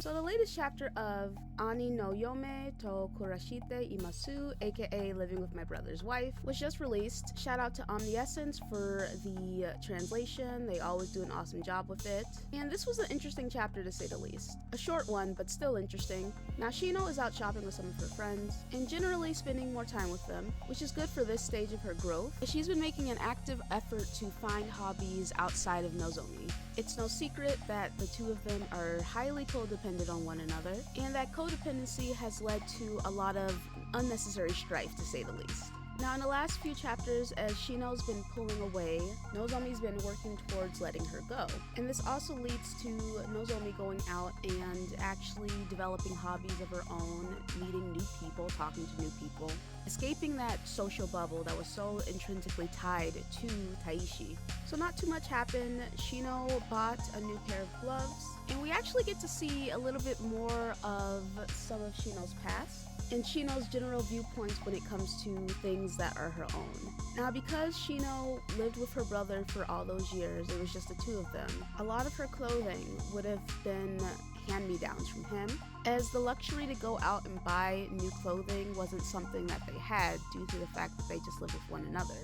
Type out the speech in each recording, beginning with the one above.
So the latest chapter of Ani no Yome to Kurashite Imasu, aka Living with My Brother's Wife, was just released. Shout out to Omniessence for the translation. They always do an awesome job with it. And this was an interesting chapter to say the least. A short one, but still interesting. Now Shino is out shopping with some of her friends and generally spending more time with them, which is good for this stage of her growth. She's been making an active effort to find hobbies outside of Nozomi. It's no secret that the two of them are highly codependent on one another, and that codependency has led to a lot of unnecessary strife, to say the least. Now, in the last few chapters, as Shino's been pulling away, Nozomi's been working towards letting her go. And this also leads to Nozomi going out and actually developing hobbies of her own, meeting new people, talking to new people, escaping that social bubble that was so intrinsically tied to Taishi. So not too much happened. Shino bought a new pair of gloves, and we actually get to see a little bit more of some of Shino's past and Shino's general viewpoints when it comes to things that are her own. Now, because Shino lived with her brother for all those years, it was just the two of them, a lot of her clothing would have been hand-me-downs from him, as the luxury to go out and buy new clothing wasn't something that they had due to the fact that they just lived with one another.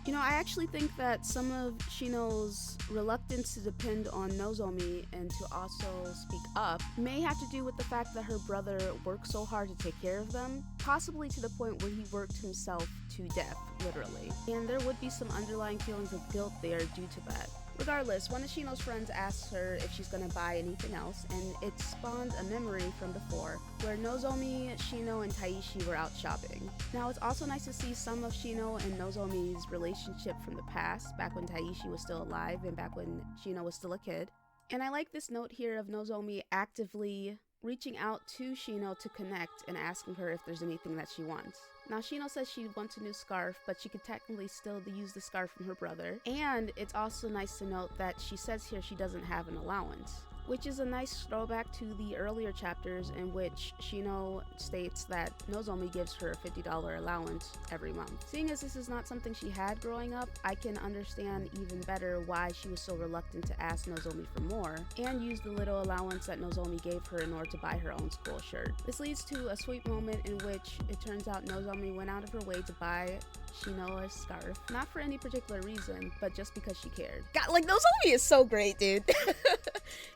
You know, I actually think that some of Shino's reluctance to depend on Nozomi and to also speak up may have to do with the fact that her brother worked so hard to take care of them, possibly to the point where he worked himself to death, literally. And there would be some underlying feelings of guilt there due to that. Regardless, one of Shino's friends asks her if she's gonna buy anything else, and it spawned a memory from before, where Nozomi, Shino, and Taishi were out shopping. Now, it's also nice to see some of Shino and Nozomi's relationship from the past, back when Taishi was still alive and back when Shino was still a kid. And I like this note here of Nozomi actively reaching out to Shino to connect and asking her if there's anything that she wants. Now, Shino says she wants a new scarf, but she could technically still use the scarf from her brother. And it's also nice to note that she says here she doesn't have an allowance, which is a nice throwback to the earlier chapters in which Shino states that Nozomi gives her a $50 allowance every month. Seeing as this is not something she had growing up, I can understand even better why she was so reluctant to ask Nozomi for more, and use the little allowance that Nozomi gave her in order to buy her own school shirt. This leads to a sweet moment in which it turns out Nozomi went out of her way to buy Shino a scarf, not for any particular reason, but just because she cared. God, like, Nozomi is so great, dude.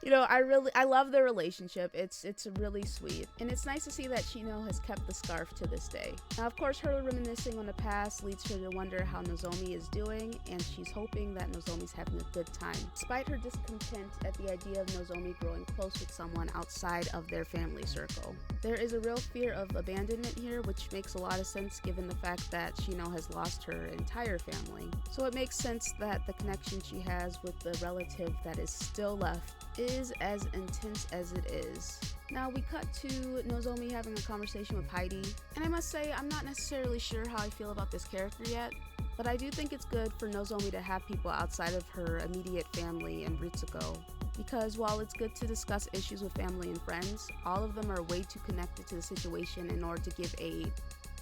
You know, I love their relationship. It's really sweet, and it's nice to see that Shino has kept the scarf to this day. Now, of course, her reminiscing on the past leads her to wonder how Nozomi is doing, and she's hoping that Nozomi's having a good time, despite her discontent at the idea of Nozomi growing close with someone outside of their family circle. There is a real fear of abandonment here, which makes a lot of sense given the fact that Shino has lost her entire family. So it makes sense that the connection she has with the relative that is still left is as intense as it is. Now we cut to Nozomi having a conversation with Heidi, and I must say I'm not necessarily sure how I feel about this character yet, but I do think it's good for Nozomi to have people outside of her immediate family and Ritsuko, because while it's good to discuss issues with family and friends, all of them are way too connected to the situation in order to give a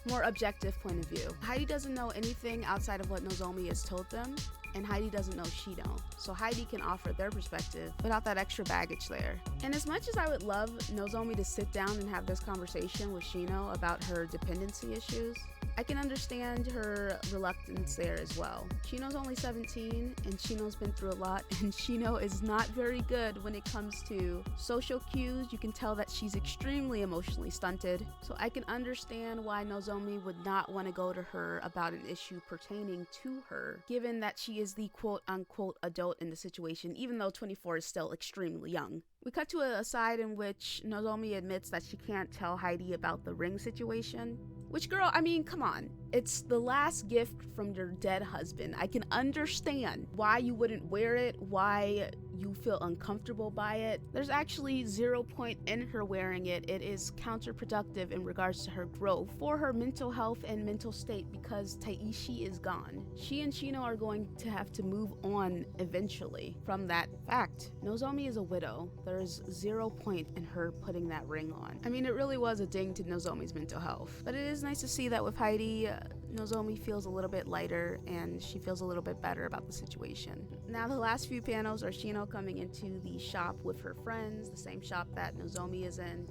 more objective point of view. Heidi doesn't know anything outside of what Nozomi has told them, and Heidi doesn't know Shino, so Heidi can offer their perspective without that extra baggage there. And as much as I would love Nozomi to sit down and have this conversation with Shino about her dependency issues, I can understand her reluctance there as well. Shino's only 17, and Shino's been through a lot, and Shino is not very good when it comes to social cues. You can tell that she's extremely emotionally stunted, so I can understand why Nozomi would not want to go to her about an issue pertaining to her, given that she is the quote-unquote adult in the situation, even though 24 is still extremely young. We cut to a side in which Nozomi admits that she can't tell Heidi about the ring situation. Which, girl, I mean, come on. It's the last gift from your dead husband. I can understand why you wouldn't wear it, why you feel uncomfortable by it. There's actually 0 point in her wearing it. It is counterproductive in regards to her growth for her mental health and mental state, because Taishi is gone. She and Shino are going to have to move on eventually from that fact. Nozomi is a widow. There's 0 point in her putting that ring on. I mean, it really was a ding to Nozomi's mental health. But it is nice to see that with Heidi Nozomi feels a little bit lighter and she feels a little bit better about the situation. Now the last few panels are Shino coming into the shop with her friends, the same shop that Nozomi is in.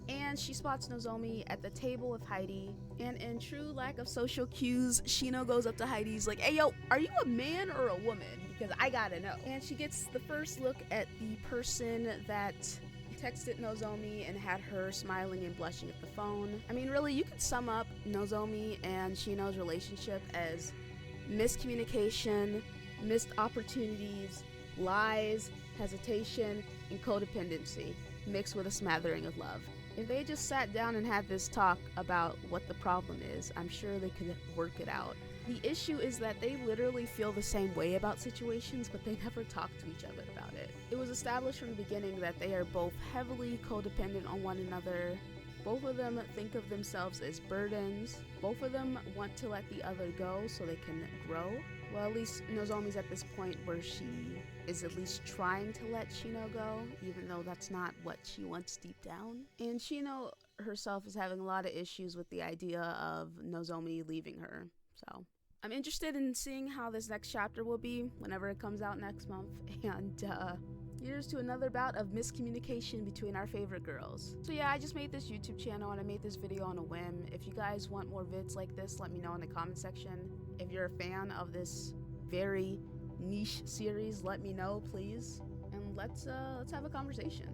And she spots Nozomi at the table with Heidi, and in true lack of social cues, Shino goes up to Heidi's like, "Hey yo, are you a man or a woman? Because I gotta know." And she gets the first look at the person that texted Nozomi and had her smiling and blushing at the phone. I mean, really, you could sum up Nozomi and Shino's relationship as miscommunication, missed opportunities, lies, hesitation, and codependency, mixed with a smattering of love. If they just sat down and had this talk about what the problem is, I'm sure they could work it out. The issue is that they literally feel the same way about situations, but they never talk to each other about it. It was established from the beginning that they are both heavily codependent on one another. Both of them think of themselves as burdens. Both of them want to let the other go so they can grow. Well, at least Nozomi's at this point where she is at least trying to let Shino go, even though that's not what she wants deep down. And Shino herself is having a lot of issues with the idea of Nozomi leaving her. So I'm interested in seeing how this next chapter will be whenever it comes out next month. And here's to another bout of miscommunication between our favorite girls. So yeah, I just made this YouTube channel and I made this video on a whim. If you guys want more vids like this, let me know in the comment section. If you're a fan of this very niche series, let me know, please. And let's have a conversation.